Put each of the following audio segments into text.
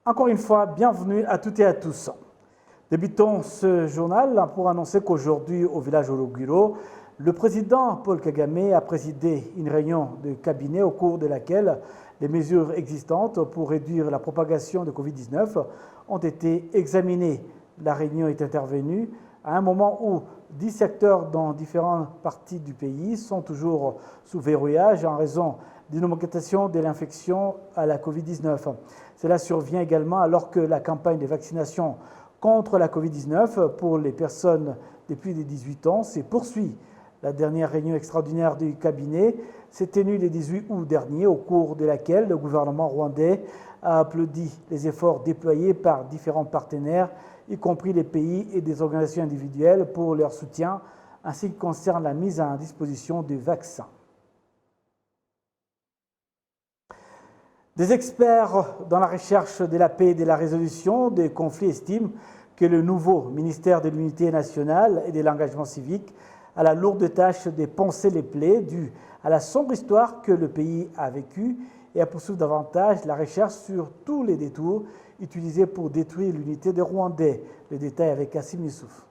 Encore une fois, bienvenue à toutes et à tous. Débutons ce journal pour annoncer qu'aujourd'hui, au village Oroguro, le président Paul Kagame a présidé une réunion de cabinet au cours de laquelle les mesures existantes pour réduire la propagation de Covid-19 ont été examinées. La réunion est intervenue à un moment où 10 secteurs dans différentes parties du pays sont toujours sous verrouillage en raison d'une augmentation de l'infection à la Covid-19. Cela survient également alors que la campagne de vaccination contre la Covid-19 pour les personnes de plus de 18 ans se poursuit. La dernière réunion extraordinaire du cabinet s'est tenue le 18 août dernier, au cours de laquelle le gouvernement rwandais a applaudi les efforts déployés par différents partenaires, y compris les pays et des organisations individuelles, pour leur soutien, ainsi que concerne la mise à disposition de vaccins. Des experts dans la recherche de la paix et de la résolution des conflits estiment que le nouveau ministère de l'Unité nationale et de l'engagement civique a la lourde tâche de panser les plaies dues à la sombre histoire que le pays a vécue et à poursuivre davantage la recherche sur tous les détours utilisés pour détruire l'unité des Rwandais. Le détail avec Kassim Youssouf.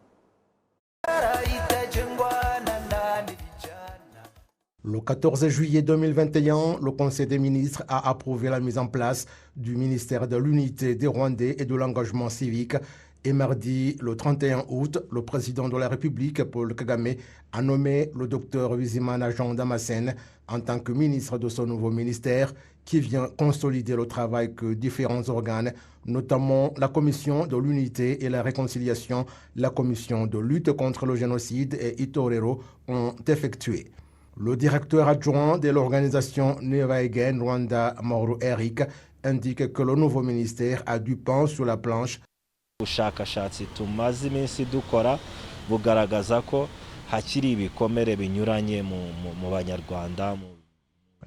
Le 14 juillet 2021, le Conseil des ministres a approuvé la mise en place du ministère de l'Unité des Rwandais et de l'engagement civique. Et mardi, le 31 août, le président de la République, Paul Kagame, a nommé le docteur Bizimana Jean Damascène en tant que ministre de ce nouveau ministère qui vient consolider le travail que différents organes, notamment la Commission de l'Unité et la Réconciliation, la Commission de lutte contre le génocide et Itorero, ont effectué. Le directeur adjoint de l'organisation Nevaegen Rwanda, Mauro Eric, indique que le nouveau ministère a du pain sur la planche. ubushakashatsi tumaze iminsi dukora bugaragaza ko hakiri ibikomere binyuranye mu banyarwanda.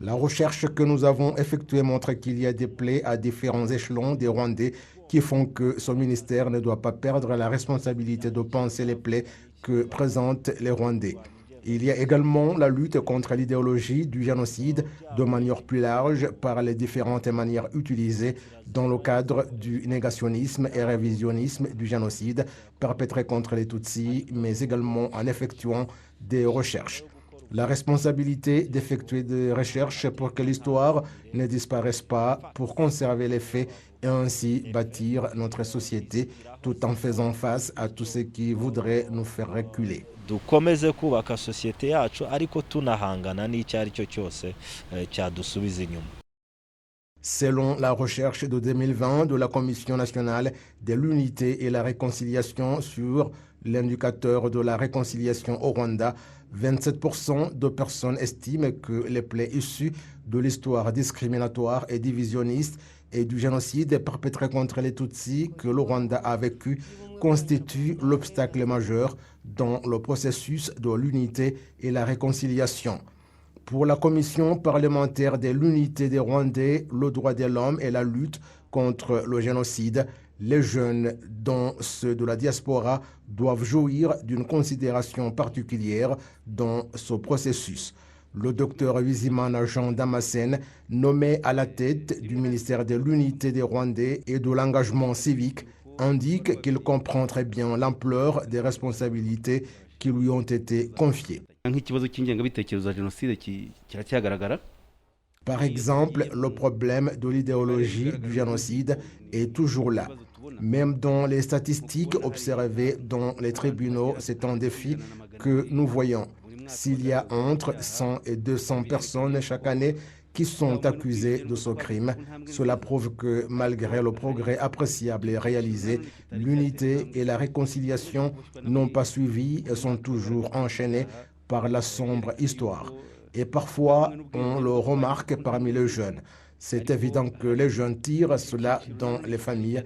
La recherche que nous avons effectuée montre qu'il y a des plaies à différents échelons des Rwandais qui font que ce ministère ne doit pas perdre la responsabilité de penser les plaies que présentent les Rwandais. Il y a également la lutte contre l'idéologie du génocide de manière plus large par les différentes manières utilisées dans le cadre du négationnisme et révisionnisme du génocide perpétré contre les Tutsis, mais également en effectuant des recherches. La responsabilité d'effectuer des recherches pour que l'histoire ne disparaisse pas, pour conserver les faits et ainsi bâtir notre société tout en faisant face à tout ce qui voudrait nous faire reculer. Dukomeze kubaka societe yacu ariko tunahangana n'icyo ari cyo cyose cyadusubiza inyuma. Selon la recherche de 2020 de la Commission nationale de l'unité et la réconciliation sur l'indicateur de la réconciliation au Rwanda, 27% de personnes estiment que les plaies issues de l'histoire discriminatoire et divisionniste et du génocide perpétré contre les Tutsis que le Rwanda a vécu constituent l'obstacle majeur dans le processus de l'unité et la réconciliation. Pour la Commission parlementaire de l'unité des Rwandais, le droit de l'homme et la lutte contre le génocide, les jeunes, dont ceux de la diaspora, doivent jouir d'une considération particulière dans ce processus. Le docteur Bizimana Jean Damascène, nommé à la tête du ministère de l'Unité des Rwandais et de l'engagement civique, indique qu'il comprend très bien l'ampleur des responsabilités qui lui ont été confiées. Par exemple, le problème de l'idéologie du génocide est toujours là. Même dans les statistiques observées dans les tribunaux, c'est un défi que nous voyons. S'il y a entre 100 et 200 personnes chaque année qui sont accusées de ce crime, cela prouve que malgré le progrès appréciable réalisé, l'unité et la réconciliation n'ont pas suivi et sont toujours enchaînées par la sombre histoire. Et parfois, on le remarque parmi les jeunes. C'est évident que les jeunes tirent cela dans les familles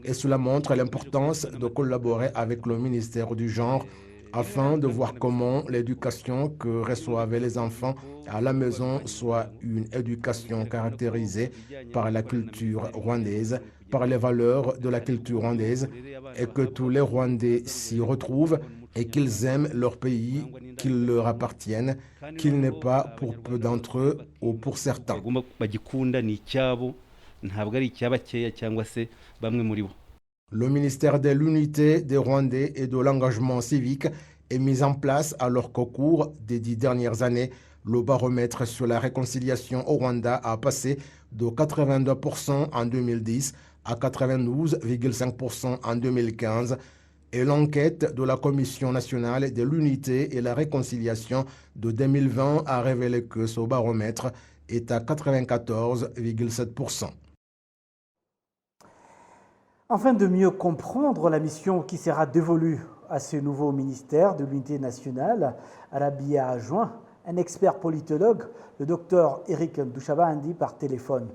et cela montre l'importance de collaborer avec le ministère du Genre afin de voir comment l'éducation que reçoivent les enfants à la maison soit une éducation caractérisée par la culture rwandaise, par les valeurs de la culture rwandaise, et que tous les Rwandais s'y retrouvent et qu'ils aiment leur pays, qu'il leur appartienne, qu'il n'est pas pour peu d'entre eux ou pour certains. ntabwo ari icy'abakeya cyangwa se bamwe muri bo. Le ministère de l'Unité des Rwandais et de l'engagement civique est mis en place alors qu'au cours des 10 dernières années, le baromètre sur la réconciliation au Rwanda a passé de 82% en 2010 à 92,5% en 2015 et l'enquête de la Commission nationale de l'unité et la réconciliation de 2020 a révélé que ce baromètre est à 94,7%. Afin de mieux comprendre la mission qui sera dévolue à ce nouveau ministère de l'Unité nationale, Arabia a joint un expert politologue, le docteur Eric Ndushabandi, par téléphone.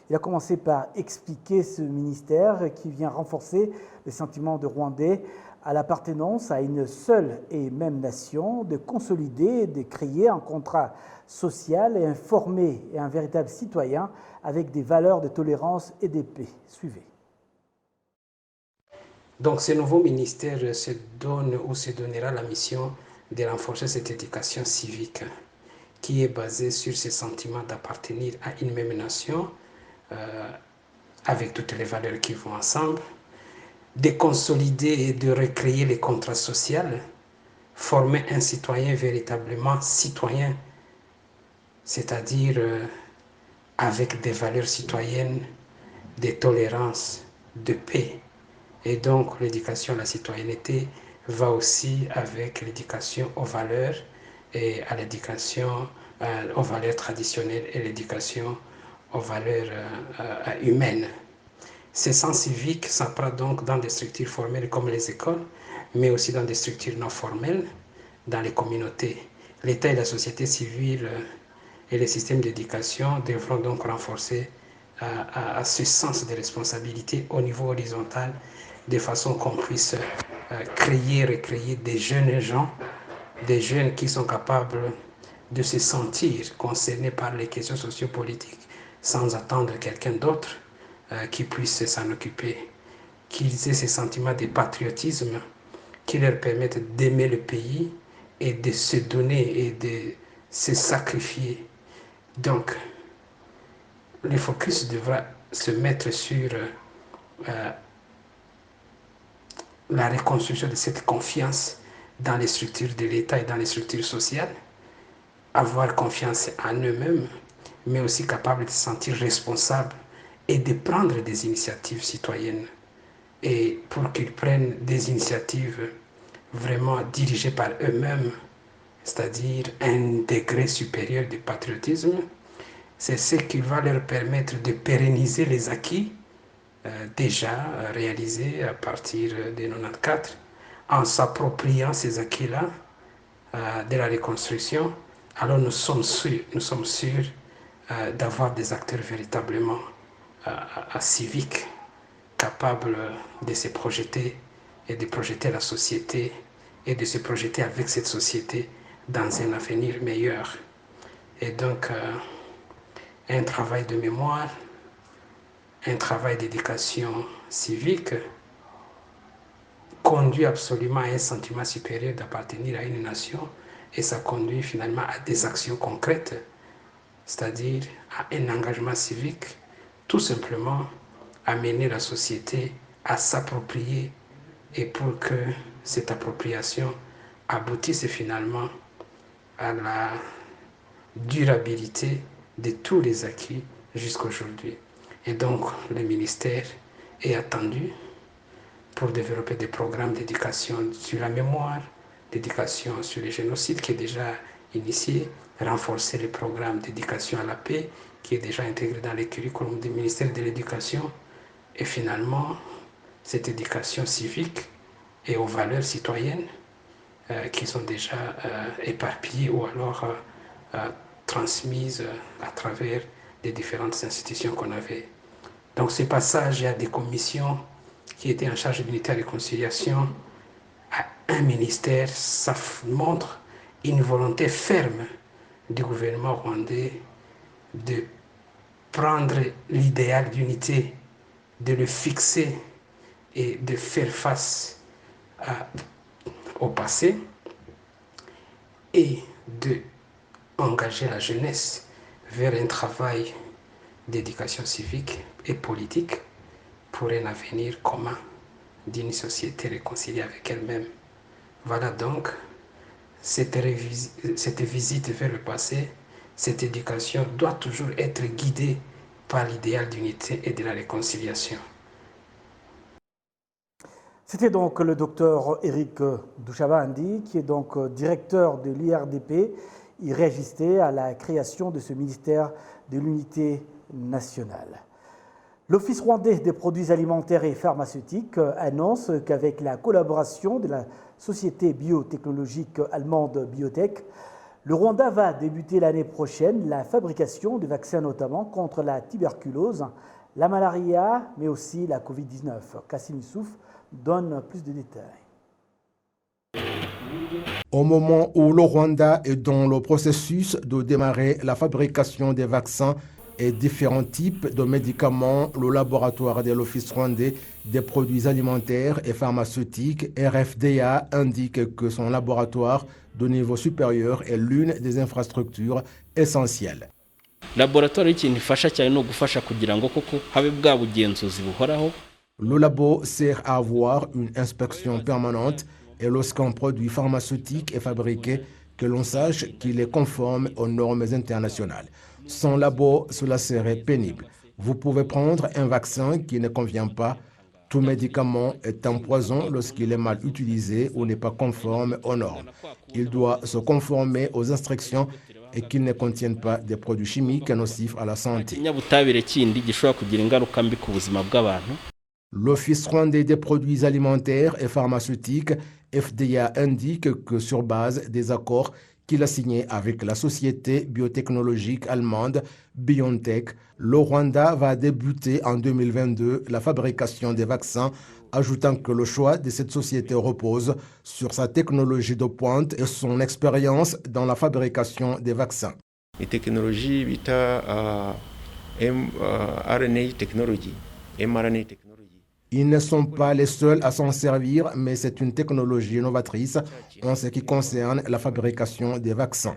Il a commencé par expliquer ce ministère qui vient renforcer le sentiment de Rwandais à l'appartenance à une seule et même nation, de consolider, de créer un contrat social et informer un véritable citoyen avec des valeurs de tolérance et de paix. Suivez. Donc ce nouveau ministère se donne ou se donnera la mission de renforcer cette éducation civique qui est basée sur ce sentiment d'appartenir à une même nation avec toutes les valeurs qui vont ensemble, de consolider et de recréer les contrats sociaux, former un citoyen véritablement citoyen, c'est-à-dire avec des valeurs citoyennes, de tolérance, de paix. Et donc l'éducation à la citoyenneté va aussi avec l'éducation aux valeurs et à l'éducation aux valeurs traditionnelles et l'éducation aux valeurs humaines. Ce sens civique s'apprend donc dans des structures formelles comme les écoles, mais aussi dans des structures non formelles, dans les communautés. L'État et la société civile et les systèmes d'éducation devront donc renforcer à ce sens de responsabilité au niveau horizontal, de façon qu'on puisse créer, recréer des jeunes gens, des jeunes qui sont capables de se sentir concernés par les questions sociopolitiques sans attendre quelqu'un d'autre qui puisse s'en occuper, qu'ils aient ce sentiment de patriotisme qui leur permettent d'aimer le pays et de se donner et de se sacrifier. Donc, le focus devra se mettre sur la reconstruction de cette confiance dans les structures de l'État et dans les structures sociales, avoir confiance en eux-mêmes, mais aussi capable de se sentir responsables et de prendre des initiatives citoyennes. Et pour qu'ils prennent des initiatives vraiment dirigées par eux-mêmes, c'est-à-dire un degré supérieur de patriotisme, c'est ce qui va leur permettre de pérenniser les acquis déjà réalisés à partir de 1994, en s'appropriant ces acquis-là de la reconstruction. Alors nous sommes sûrs d'avoir des acteurs véritablement civiques, capables de se projeter et de projeter la société et de se projeter avec cette société dans un avenir meilleur. Et donc, un travail de mémoire, un travail d'éducation civique conduit absolument à un sentiment supérieur d'appartenir à une nation et ça conduit finalement à des actions concrètes, c'est-à-dire à un engagement civique, tout simplement amener la société à s'approprier et pour que cette appropriation aboutisse finalement à la durabilité de tous les acquis jusqu'à aujourd'hui. Et donc le ministère est attendu pour développer des programmes d'éducation sur la mémoire, d'éducation sur le génocide qui est déjà initié, renforcer les programmes d'éducation à la paix qui est déjà intégré dans les curriculums du ministère de l'Éducation et finalement cette éducation civique et aux valeurs citoyennes qui sont déjà éparpillées ou alors transmises à travers des différentes institutions qu'on avait. Donc ce passage à des commissions qui étaient en charge de l'unité et réconciliation à un ministère, ça montre une volonté ferme du gouvernement rwandais de prendre l'idéal d'unité, de le fixer et de faire face au passé et d'engager la jeunesse vers un travail d'éducation civique et politique pour un avenir commun d'une société réconciliée avec elle-même. Voilà donc cette visite vers le passé, cette éducation doit toujours être guidée par l'idéal d'unité et de la réconciliation. C'était donc le docteur Eric Douchabandi, qui est donc directeur de l'IRDP. Il réagissait à la création de ce ministère de l'unité nationale. L'Office rwandais des produits alimentaires et pharmaceutiques annonce qu'avec la collaboration de la société biotechnologique allemande Biotech, le Rwanda va débuter l'année prochaine la fabrication de vaccins notamment contre la tuberculose, la malaria, mais aussi la Covid-19. Kassim Youssouf donne plus de détails. Au moment où le Rwanda est dans le processus de démarrer la fabrication des vaccins et différents types de médicaments, le laboratoire de l'Office rwandais des produits alimentaires et pharmaceutiques, RFDA, indique que son laboratoire de niveau supérieur est l'une des infrastructures essentielles. Laboratoire y'ikintu ifasha cyane no gufasha kugira ngo koko habe bwa bugenzuzi buhoraho. Le labo sert à avoir une inspection permanente et lorsqu'un produit pharmaceutique est fabriqué, que l'on sache qu'il est conforme aux normes internationales. Sans labo, cela serait pénible. Vous pouvez prendre un vaccin qui ne convient pas. Tout médicament est un poison lorsqu'il est mal utilisé ou n'est pas conforme aux normes. Il doit se conformer aux instructions et qu'il ne contienne pas des produits chimiques nocifs à la santé. L'Office rwandais des produits alimentaires et pharmaceutiques, FDA, indique que sur base des accords qu'il a signés avec la société biotechnologique allemande BioNTech, le Rwanda va débuter en 2022 la fabrication des vaccins, ajoutant que le choix de cette société repose sur sa technologie de pointe et son expérience dans la fabrication des vaccins. Les technologies bita RNA technology, mRNA technology. Ils ne sont pas les seuls à s'en servir, mais c'est une technologie innovatrice en ce qui concerne la fabrication des vaccins.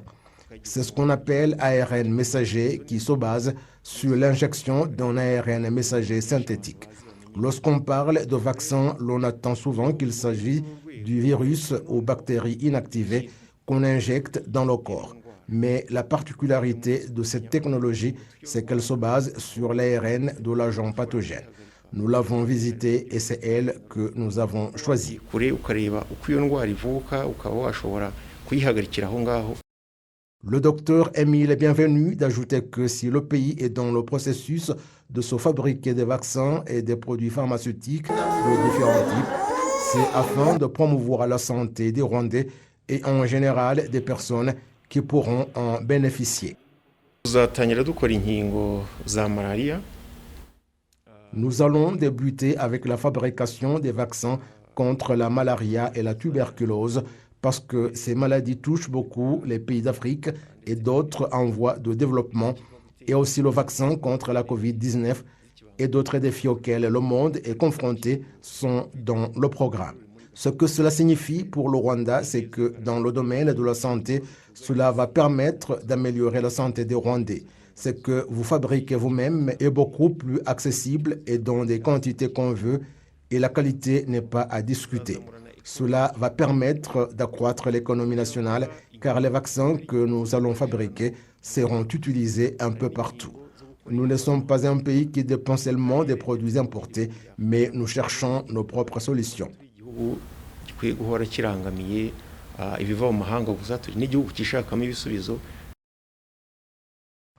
C'est ce qu'on appelle ARN messager qui se base sur l'injection d'un ARN messager synthétique. Lorsqu'on parle de vaccin, l'on attend souvent qu'il s'agit du virus ou bactéries inactivées qu'on injecte dans le corps. Mais la particularité de cette technologie, c'est qu'elle se base sur l'ARN de l'agent pathogène. Nous l'avons visité et c'est elle que nous avons choisie. Le docteur Émile Bienvenu d'ajouter que si le pays est dans le processus de se fabriquer des vaccins et des produits pharmaceutiques de différents types, c'est afin de promouvoir la santé des Rwandais et en général des personnes qui pourront en bénéficier. Nous allons débuter avec la fabrication des vaccins contre la malaria et la tuberculose parce que ces maladies touchent beaucoup les pays d'Afrique et d'autres en voie de développement, et aussi le vaccin contre la Covid-19 et d'autres défis auxquels le monde est confronté sont dans le programme. Ce que cela signifie pour le Rwanda, c'est que dans le domaine de la santé, cela va permettre d'améliorer la santé des Rwandais. Ce que vous fabriquez vous-même est beaucoup plus accessible et dans des quantités qu'on veut, et la qualité n'est pas à discuter. Cela va permettre d'accroître l'économie nationale car les vaccins que nous allons fabriquer seront utilisés un peu partout. Nous ne sommes pas un pays qui dépend seulement des produits importés, mais nous cherchons nos propres solutions.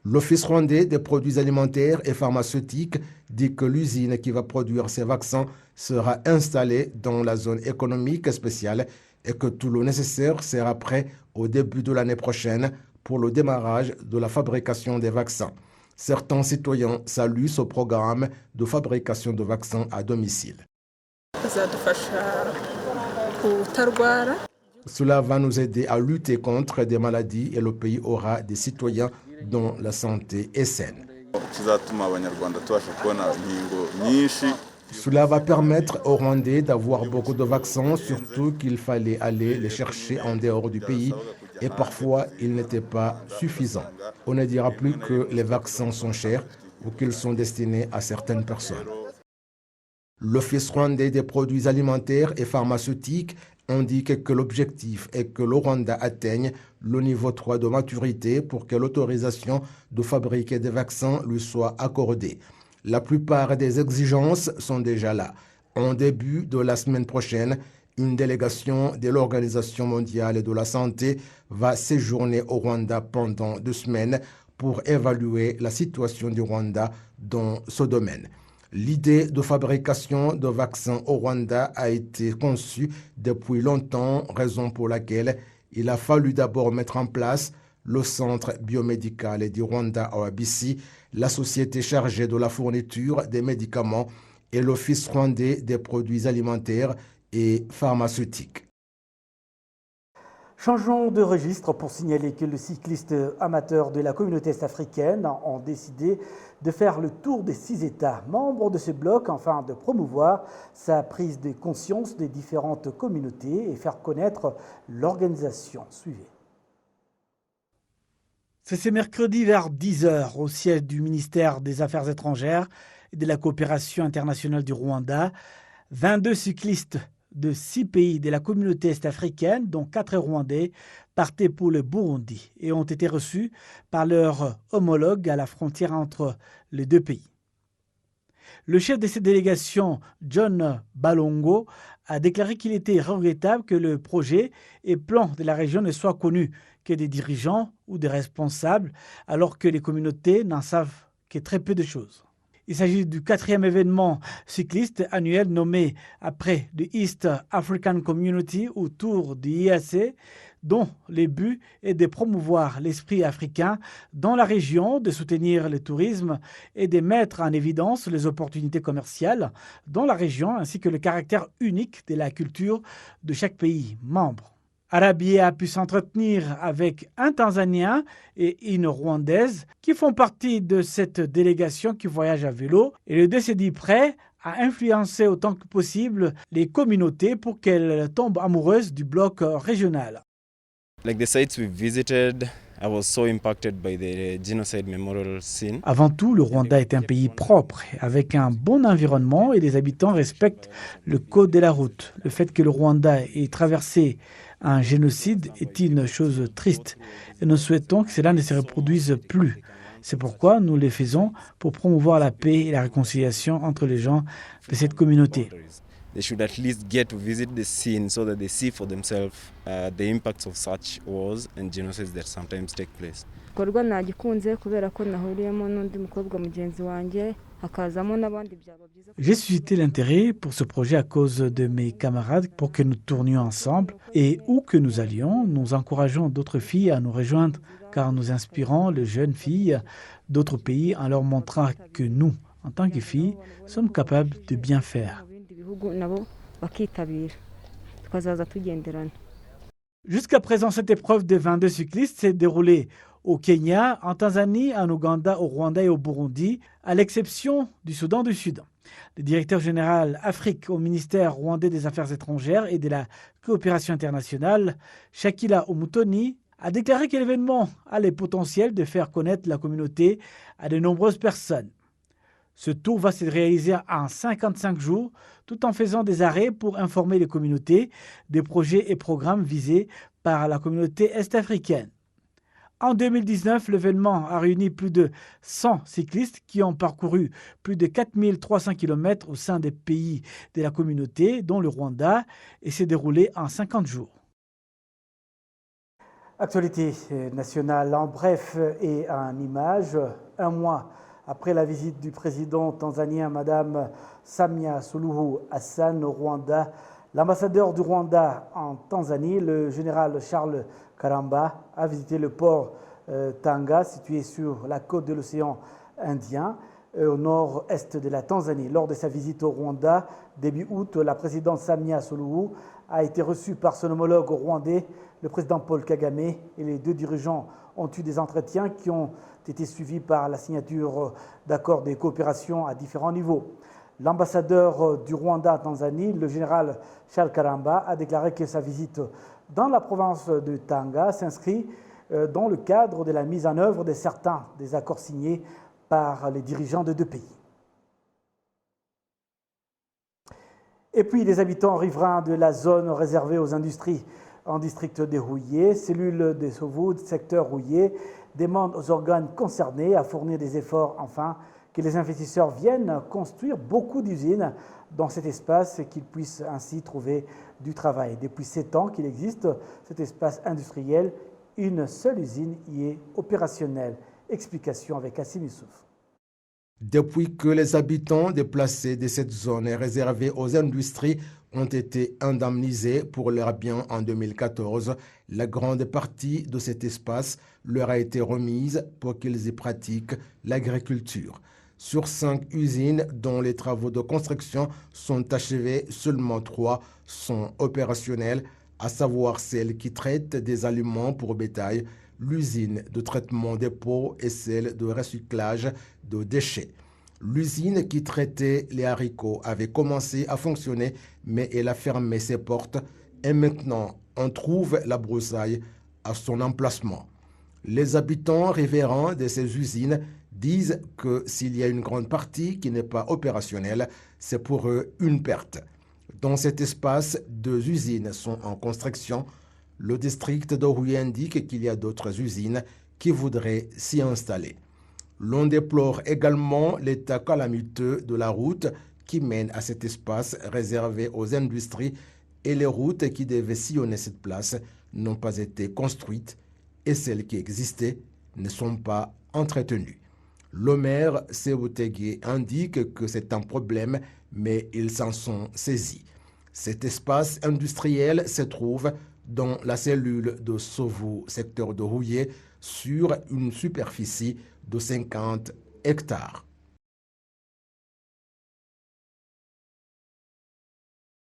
L'Office rwandais des produits alimentaires et pharmaceutiques dit que l'usine qui va produire ces vaccins sera installée dans la zone économique spéciale et que tout le nécessaire sera prêt au début de l'année prochaine pour le démarrage de la fabrication des vaccins. Certains citoyens saluent ce programme de fabrication de vaccins à domicile. Cela va nous aider à lutter contre des maladies et le pays aura des citoyens dont la santé est saine. Cela va permettre aux Rwandais d'avoir beaucoup de vaccins, surtout qu'il fallait aller les chercher en dehors du pays et parfois ils n'étaient pas suffisants. On ne dira plus que les vaccins sont chers. ou qu'ils sont destinés à certaines personnes. L'Office rwandais des produits alimentaires et pharmaceutiques indique que l'objectif est que le Rwanda atteigne le niveau 3 de maturité pour que l'autorisation de fabriquer des vaccins lui soit accordée. La plupart des exigences sont déjà là. En début de la semaine prochaine, une délégation de l'Organisation mondiale de la santé va séjourner au Rwanda pendant 2 semaines pour évaluer la situation du Rwanda dans ce domaine. L'idée de fabrication de vaccins au Rwanda a été conçue depuis longtemps, raison pour laquelle il a fallu d'abord mettre en place le Centre biomédical du Rwanda à Wabisi, la société chargée de la fourniture des médicaments et l'Office rwandais des produits alimentaires et pharmaceutiques. Changeons de registre pour signaler que les cyclistes amateurs de la communauté est-africaine ont décidé de faire le tour des 6 États membres de ce bloc afin de promouvoir sa prise de conscience des différentes communautés et faire connaître l'organisation. Suivez. C'est ce mercredi vers 10h au siège du ministère des Affaires étrangères et de la coopération internationale du Rwanda. 22 cyclistes de 6 pays de la communauté est-africaine, dont 4 Rwandais, partaient pour le Burundi et ont été reçus par leurs homologues à la frontière entre les 2 pays. Le chef de cette délégation, John Balongo, a déclaré qu'il était regrettable que le projet et plan de la région ne soient connus que des dirigeants ou des responsables, alors que les communautés n'en savent que très peu de choses. Il s'agit du 4e événement cycliste annuel nommé après le East African Community ou Tour du IAC, dont le but est de promouvoir l'esprit africain dans la région, de soutenir le tourisme et de mettre en évidence les opportunités commerciales dans la région ainsi que le caractère unique de la culture de chaque pays membre. Arabi a pu s'entretenir avec un Tanzanien et une Rwandaise qui font partie de cette délégation qui voyage à vélo et le 2 s'est dit prêt à influencer autant que possible les communautés pour qu'elles tombent amoureuses du bloc régional. Like the sites we visited, I was so impacted by the genocide memorial scene. Avant tout, le Rwanda est un pays propre, avec un bon environnement et les habitants respectent le code de la route. Le fait que le Rwanda ait traversé un génocide est une chose triste et nous souhaitons que cela ne se reproduise plus. C'est pourquoi nous le faisons pour promouvoir la paix et la réconciliation entre les gens de cette communauté. They should at least get to visit the scene so that they see for themselves the impacts of such wars and genocides that sometimes take place. J'ai suscité l'intérêt pour ce projet à cause de mes camarades pour que nous tournions ensemble et où que nous allions, nous encourageons d'autres filles à nous rejoindre car nous inspirons les jeunes filles d'autres pays en leur montrant que nous, en tant que filles, sommes capables de bien faire. Jusqu'à présent, cette épreuve de 22 cyclistes s'est déroulée au Kenya, en Tanzanie, en Ouganda, au Rwanda et au Burundi, à l'exception du Soudan du Sud. Le directeur général Afrique au ministère rwandais des Affaires étrangères et de la coopération internationale, Shakila Omutoni, a déclaré que l'événement a le potentiel de faire connaître la communauté à de nombreuses personnes. Ce tour va se réaliser en 55 jours, tout en faisant des arrêts pour informer les communautés des projets et programmes visés par la communauté est-africaine. En 2019, l'événement a réuni plus de 100 cyclistes qui ont parcouru plus de 4300 km au sein des pays de la communauté, dont le Rwanda, et s'est déroulé en 50 jours. Actualité nationale en bref et en images. Un mois après la visite du président tanzanien Mme Samia Suluhu Hassan au Rwanda, l'ambassadeur du Rwanda en Tanzanie, le général Charles Karamba, a visité le port Tanga, situé sur la côte de l'océan Indien, au nord-est de la Tanzanie. Lors de sa visite au Rwanda, début août, la présidente Samia Suluhu a été reçue par son homologue rwandais, le président Paul Kagame, et les 2 dirigeants ont eu des entretiens qui ont été suivis par la signature d'accords de coopération à différents niveaux. L'ambassadeur du Rwanda en Tanzanie, le général Charles Karamba, a déclaré que sa visite dans la province de Tanga s'inscrit dans le cadre de la mise en œuvre de certains des accords signés par les dirigeants de 2 pays. Et puis les habitants riverains de la zone réservée aux industries en district de Rouillé, cellule de Sauvoud, secteur Rouillé, demandent aux organes concernés à fournir des efforts afin que les investisseurs viennent construire beaucoup d'usines dans cet espace et qu'ils puissent ainsi trouver du travail. Depuis 7 ans qu'il existe cet espace industriel, une seule usine y est opérationnelle. Explication avec Hassim Youssouf. Depuis que les habitants déplacés de cette zone réservée aux industries ont été indemnisés pour leurs biens en 2014, la grande partie de cet espace leur a été remise pour qu'ils y pratiquent l'agriculture. Sur 5 usines dont les travaux de construction sont achevés, seulement 3 sont opérationnelles, à savoir celle qui traite des aliments pour bétail, l'usine de traitement des pots et celle de recyclage de déchets. L'usine qui traitait les haricots avait commencé à fonctionner, mais elle a fermé ses portes et maintenant on trouve la broussaille à son emplacement. Les habitants riverains de ces usines disent que s'il y a une grande partie qui n'est pas opérationnelle, c'est pour eux une perte. Dans cet espace, 2 usines sont en construction. Le district de Rouillé indique qu'il y a d'autres usines qui voudraient s'y installer. L'on déplore également l'état calamiteux de la route qui mène à cet espace réservé aux industries et les routes qui devaient sillonner cette place n'ont pas été construites et celles qui existaient ne sont pas entretenues. Le maire Seboutegui indique que c'est un problème, mais ils s'en sont saisis. Cet espace industriel se trouve dans la cellule de Sauvou, secteur de Rouillé, sur une superficie de 50 hectares.